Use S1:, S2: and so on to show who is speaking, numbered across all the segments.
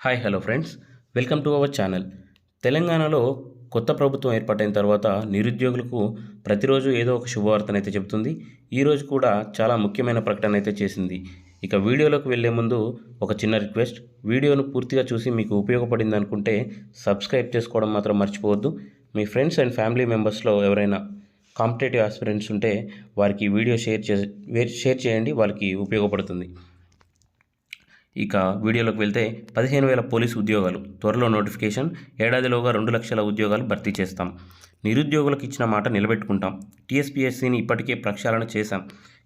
S1: Hi hello friends, welcome to our channel. తెలంగాణలో కొత్త ప్రభుత్వం ఏర్పాటైన తర్వాత నిరుద్యోగులకు ప్రతిరోజు ఏదో ఒక శుభవార్తనైతే చెబుతుంది. ఈరోజు కూడా చాలా ముఖ్యమైన ప్రకటన అయితే చేసింది. ఇక వీడియోలోకి వెళ్ళే ముందు ఒక చిన్న రిక్వెస్ట్, వీడియోను పూర్తిగా చూసి మీకు ఉపయోగపడింది అనుకుంటే సబ్స్క్రైబ్ చేసుకోవడం మాత్రం మర్చిపోవద్దు. మీ ఫ్రెండ్స్ అండ్ ఫ్యామిలీ మెంబర్స్లో ఎవరైనా కాంపిటేటివ్ ఆస్పిరెంట్స్ ఉంటే వారికి ఈ వీడియో షేర్ చేయండి, వాళ్ళకి ఉపయోగపడుతుంది. ఇక వీడియోలోకి వెళ్తే 15,000 పోలీసు ఉద్యోగాలు త్వరలో నోటిఫికేషన్. ఏడాదిలోగా 2 లక్షల ఉద్యోగాలు భర్తీ చేస్తాం. నిరుద్యోగులకు ఇచ్చిన మాట నిలబెట్టుకుంటాం. టీఎస్పీఎస్సీని ఇప్పటికే ప్రక్షాళన చేశాం.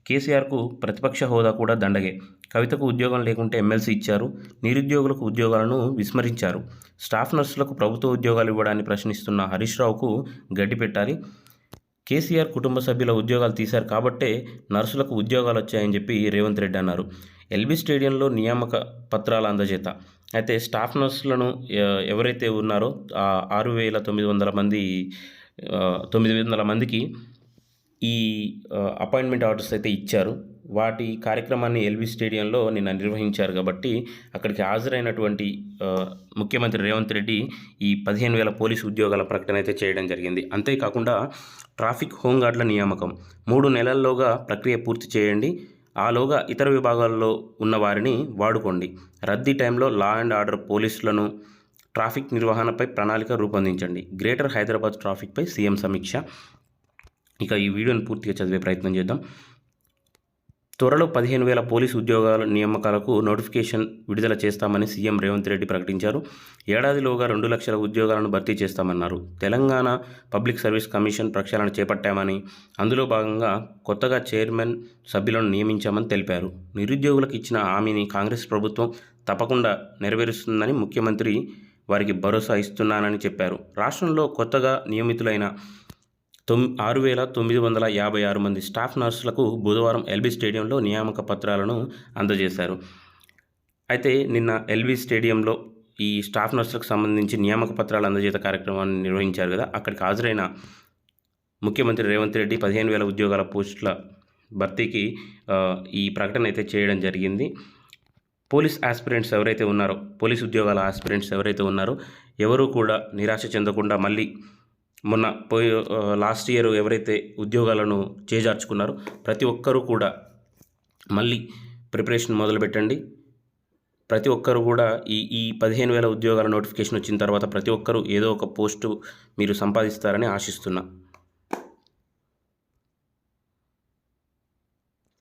S1: కేసీఆర్కు ప్రతిపక్ష హోదా కూడా దండగే. కవితకు ఉద్యోగం లేకుంటే ఎమ్మెల్సీ ఇచ్చారు. నిరుద్యోగులకు ఉద్యోగాలను విస్మరించారు. స్టాఫ్ నర్సులకు ప్రభుత్వ ఉద్యోగాలు ఇవ్వడాన్ని ప్రశ్నిస్తున్న హరీష్ రావుకు గడ్డి పెట్టాలి. కేసీఆర్ కుటుంబ సభ్యుల ఉద్యోగాలు తీశారు కాబట్టే నర్సులకు ఉద్యోగాలు వచ్చాయని చెప్పి రేవంత్ రెడ్డి అన్నారు. ఎల్బీ స్టేడియంలో నియామక పత్రాల అందజేత. అయితే స్టాఫ్ నర్సులను ఎవరైతే ఉన్నారో 6,900 మంది 900 మందికి ఈ అపాయింట్మెంట్ ఆర్డర్స్ అయితే ఇచ్చారు. వాటి కార్యక్రమాన్ని ఎల్బీ స్టేడియంలో నిన్న నిర్వహించారు కాబట్టి అక్కడికి హాజరైనటువంటి ముఖ్యమంత్రి రేవంత్ రెడ్డి ఈ 15,000 పోలీసు ఉద్యోగాల ప్రకటన అయితే చేయడం జరిగింది. అంతేకాకుండా ట్రాఫిక్ హోంగార్డుల నియామకం 3 నెలల్లోగా ప్రక్రియ పూర్తి చేయండి. ఆలోగా ఇతర విభాగాల్లో ఉన్న వారిని వాడుకోండి. రద్దీ టైంలో లా అండ్ ఆర్డర్ పోలీసులను ట్రాఫిక్ నిర్వహణపై ప్రణాళిక రూపొందించండి. గ్రేటర్ హైదరాబాద్ ట్రాఫిక్పై సీఎం సమీక్ష. ఇక ఈ వీడియోని పూర్తిగా చదివే ప్రయత్నం చేద్దాం. త్వరలో 15,000 పోలీసు ఉద్యోగాల నియామకాలకు నోటిఫికేషన్ విడుదల చేస్తామని సీఎం రేవంత్ రెడ్డి ప్రకటించారు. ఏడాదిలోగా 2 లక్షల ఉద్యోగాలను భర్తీ చేస్తామన్నారు. తెలంగాణ పబ్లిక్ సర్వీస్ కమిషన్ ప్రక్షాళన చేపట్టామని, అందులో భాగంగా కొత్తగా చైర్మన్, సభ్యులను నియమించామని తెలిపారు. నిరుద్యోగులకు ఇచ్చిన హామీని కాంగ్రెస్ ప్రభుత్వం తప్పకుండా నెరవేరుస్తుందని ముఖ్యమంత్రి వారికి భరోసా ఇస్తున్నానని చెప్పారు. రాష్ట్రంలో కొత్తగా నియమితులైన 6,956 మంది స్టాఫ్ నర్సులకు బుధవారం ఎల్బీ స్టేడియంలో నియామక పత్రాలను అందజేశారు. అయితే నిన్న ఎల్బీ స్టేడియంలో ఈ స్టాఫ్ నర్సులకు సంబంధించి నియామక పత్రాల అందజేత కార్యక్రమాన్ని నిర్వహించారు కదా, అక్కడికి హాజరైన ముఖ్యమంత్రి రేవంత్ రెడ్డి 15,000 ఉద్యోగాల పోస్టుల భర్తీకి ఈ ప్రకటన అయితే చేయడం జరిగింది. పోలీస్ ఉద్యోగాల ఆస్పిరెంట్స్ ఎవరైతే ఉన్నారో ఎవరు కూడా నిరాశ చెందకుండా మళ్ళీ మొన్న లాస్ట్ ఇయర్ ఎవరైతే ఉద్యోగాలను చేజార్చుకున్నారో ప్రతి ఒక్కరూ కూడా మళ్ళీ ప్రిపరేషన్ మొదలుపెట్టండి. ప్రతి ఒక్కరు కూడా ఈ 15,000 ఉద్యోగాల నోటిఫికేషన్ వచ్చిన తర్వాత ప్రతి ఒక్కరూ ఏదో ఒక పోస్టు మీరు సంపాదిస్తారని ఆశిస్తున్నా.